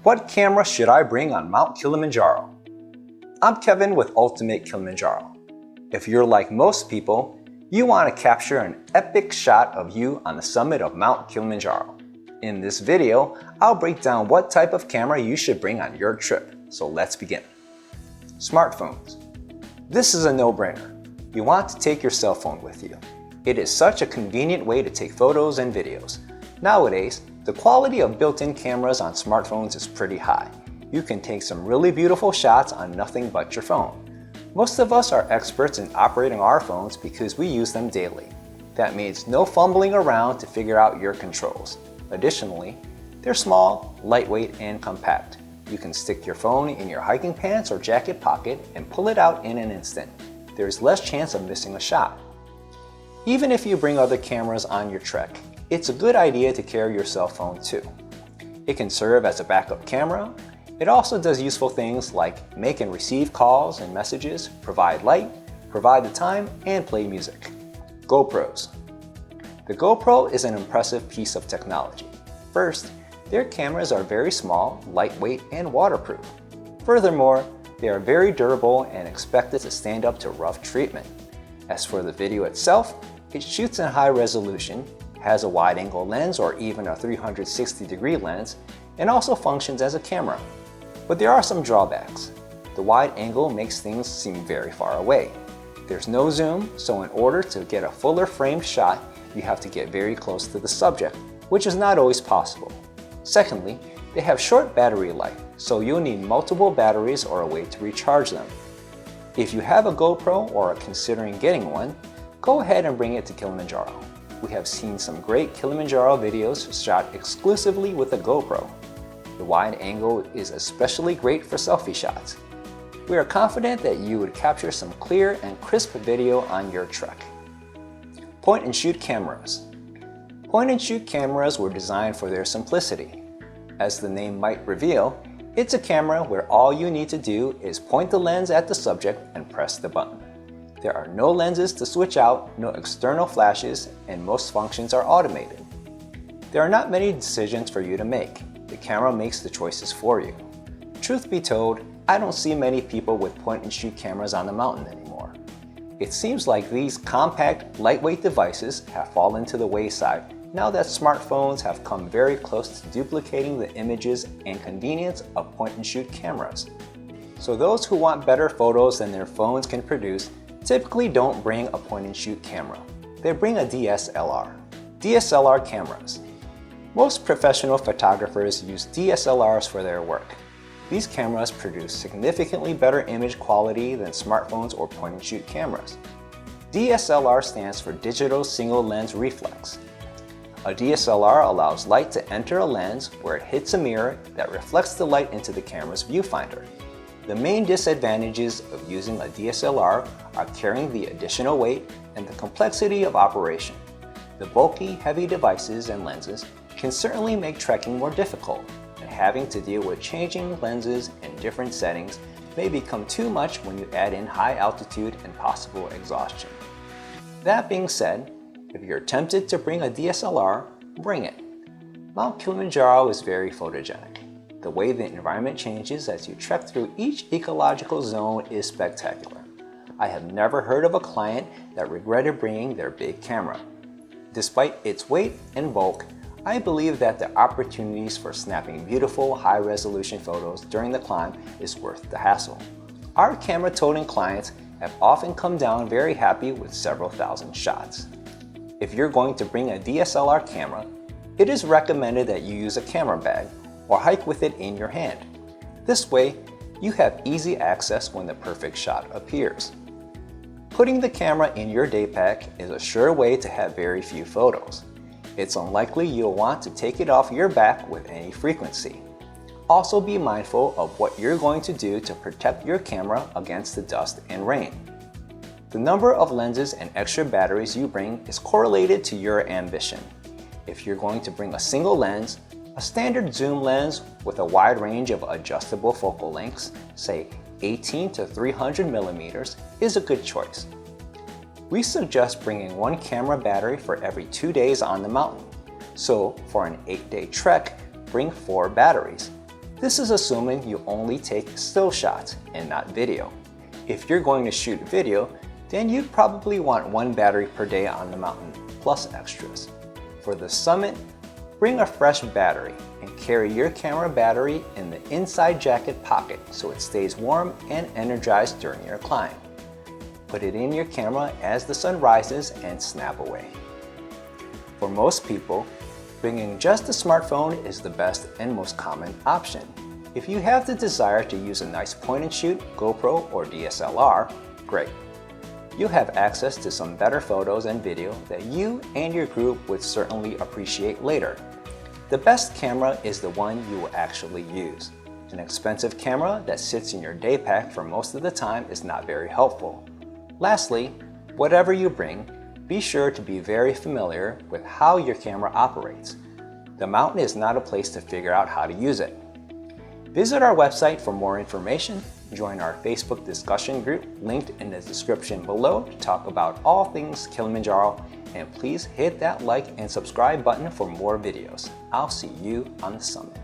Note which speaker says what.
Speaker 1: What camera should I bring on Mount Kilimanjaro? I'm Kevin with Ultimate Kilimanjaro. If you're like most people, you want to capture an epic shot of you on the summit of Mount Kilimanjaro. In this video, I'll break down what type of camera you should bring on your trip. So let's begin. Smartphones. This is a no-brainer. You want to take your cell phone with you. It is such a convenient way to take photos and videos. Nowadays, the quality of built-in cameras on smartphones is pretty high. You can take some really beautiful shots on nothing but your phone. Most of us are experts in operating our phones because we use them daily. That means no fumbling around to figure out your controls. Additionally, they're small, lightweight, and compact. You can stick your phone in your hiking pants or jacket pocket and pull it out in an instant. There's less chance of missing a shot. Even if you bring other cameras on your trek, it's a good idea to carry your cell phone too. It can serve as a backup camera. It also does useful things like make and receive calls and messages, provide light, provide the time, and play music. GoPros. The GoPro is an impressive piece of technology. First, their cameras are very small, lightweight, and waterproof. Furthermore, they are very durable and expected to stand up to rough treatment. As for the video itself, it shoots in high resolution, has a wide-angle lens or even a 360-degree lens, and also functions as a camera. But there are some drawbacks. The wide angle makes things seem very far away. There's no zoom, so in order to get a fuller framed shot, you have to get very close to the subject, which is not always possible. Secondly, they have short battery life, so you'll need multiple batteries or a way to recharge them. If you have a GoPro or are considering getting one, go ahead and bring it to Kilimanjaro. We have seen some great Kilimanjaro videos shot exclusively with a GoPro. The wide angle is especially great for selfie shots. We are confident that you would capture some clear and crisp video on your trek. Point-and-shoot cameras. Point-and-shoot cameras were designed for their simplicity. As the name might reveal, it's a camera where all you need to do is point the lens at the subject and press the button. There are no lenses to switch out, no external flashes, and most functions are automated. There are not many decisions for you to make. The camera makes the choices for you. Truth be told, I don't see many people with point-and-shoot cameras on the mountain anymore. It seems like these compact, lightweight devices have fallen to the wayside now that smartphones have come very close to duplicating the images and convenience of point-and-shoot cameras. So those who want better photos than their phones can produce typically don't bring a point-and-shoot camera. They bring a DSLR. DSLR cameras. Most professional photographers use DSLRs for their work. These cameras produce significantly better image quality than smartphones or point-and-shoot cameras. DSLR stands for Digital Single Lens Reflex. A DSLR allows light to enter a lens where it hits a mirror that reflects the light into the camera's viewfinder. The main disadvantages of using a DSLR are carrying the additional weight and the complexity of operation. The bulky, heavy devices and lenses can certainly make trekking more difficult, and having to deal with changing lenses and different settings may become too much when you add in high altitude and possible exhaustion. That being said, if you're tempted to bring a DSLR, bring it. Mount Kilimanjaro is very photogenic. The way the environment changes as you trek through each ecological zone is spectacular. I have never heard of a client that regretted bringing their big camera. Despite its weight and bulk, I believe that the opportunities for snapping beautiful, high-resolution photos during the climb is worth the hassle. Our camera-toting clients have often come down very happy with several thousand shots. If you're going to bring a DSLR camera, it is recommended that you use a camera bag or hike with it in your hand. This way, you have easy access when the perfect shot appears. Putting the camera in your daypack is a sure way to have very few photos. It's unlikely you'll want to take it off your back with any frequency. Also be mindful of what you're going to do to protect your camera against the dust and rain. The number of lenses and extra batteries you bring is correlated to your ambition. If you're going to bring a single lens, a standard zoom lens with a wide range of adjustable focal lengths, say 18 to 300 millimeters, is a good choice. We suggest bringing one camera battery for every 2 days on the mountain. So for an 8-day trek, bring 4 batteries. This is assuming you only take still shots and not video. If you're going to shoot video, then you'd probably want 1 battery per day on the mountain, plus extras. For the summit, bring a fresh battery and carry your camera battery in the inside jacket pocket so it stays warm and energized during your climb. Put it in your camera as the sun rises and snap away. For most people, bringing just a smartphone is the best and most common option. If you have the desire to use a nice point and shoot GoPro or DSLR, great. You'll have access to some better photos and video that you and your group would certainly appreciate later. The best camera is the one you will actually use. An expensive camera that sits in your day pack for most of the time is not very helpful. Lastly, whatever you bring, be sure to be very familiar with how your camera operates. The mountain is not a place to figure out how to use it. Visit our website for more information. Join our Facebook discussion group linked in the description below to talk about all things Kilimanjaro, and please hit that like and subscribe button for more videos. I'll see you on the summit.